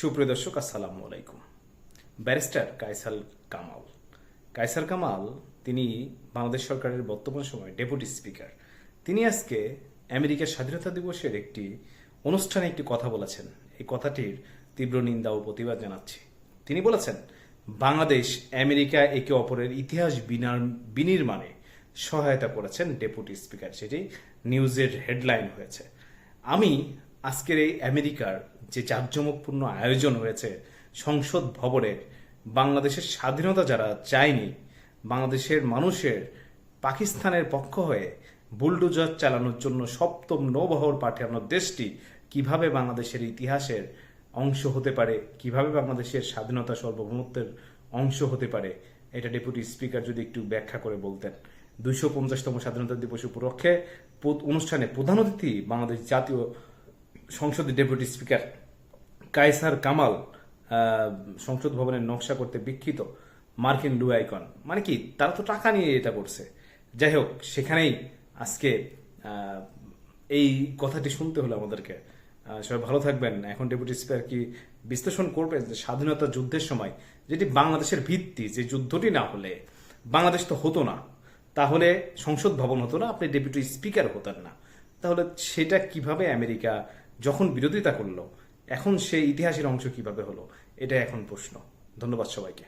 সুপ্রিয় দর্শক, আসসালামু আলাইকুম। ব্যারিস্টার কায়সার কামাল তিনি বাংলাদেশ সরকারের বর্তমান সময়ে ডেপুটি স্পিকার। তিনি আজকে আমেরিকার স্বাধীনতা দিবসের একটি অনুষ্ঠানে একটি কথা বলেছেন। এই কথাটির তীব্র নিন্দা ও প্রতিবাদ জানাচ্ছি। তিনি বলেছেন, বাংলাদেশ আমেরিকা একে অপরের ইতিহাস বিনির্মাণে সহায়তা করেছেন ডেপুটি স্পিকার। সেটি নিউজের হেডলাইন হয়েছে। আমি আজকের এই আমেরিকার যে জাঁকজমকপূর্ণ আয়োজন হয়েছে সংসদ ভবনের, বাংলাদেশের স্বাধীনতা যারা চায়নি, বাংলাদেশের মানুষের পাকিস্তানের পক্ষ হয়ে বুলডোজার চালানোর জন্য সপ্তম নৌবহর পাঠানোর দেশটি কিভাবে বাংলাদেশের ইতিহাসের অংশ হতে পারে, কিভাবে বাংলাদেশের স্বাধীনতা সার্বভৌমত্বের অংশ হতে পারে, এটা ডেপুটি স্পিকার যদি একটু ব্যাখ্যা করে বলতেন। 250তম স্বাধীনতা দিবস উপলক্ষে অনুষ্ঠানে প্রধান অতিথি বাংলাদেশ জাতীয় সংসদের ডেপুটি স্পিকার কায়সার কামাল সংসদ ভবনের নকশা করতে বিক্ষিপ্ত মার্কিন ব্লু আইকন, মানে কি, তারা তো টাকা নিয়ে এটা করছে। যাই হোক, সেখানেই আজকে এই কথাটি শুনতে হলো আমাদেরকে। সবাই ভালো থাকবেন। এখন ডেপুটি স্পিকার কি বিশ্লেষণ করবেন যে স্বাধীনতা যুদ্ধের সময় যেটি বাংলাদেশের ভিত্তি, যে যুদ্ধটি না হলে বাংলাদেশ তো হতো না, তাহলে সংসদ ভবন হতো না, আপনি ডেপুটি স্পিকার হতেন না, তাহলে সেটা কিভাবে আমেরিকা যখন বিরোধিতা করলো, এখন সেই ইতিহাসের অংশ কিভাবে হলো, এটা এখন প্রশ্ন। ধন্যবাদ সবাইকে।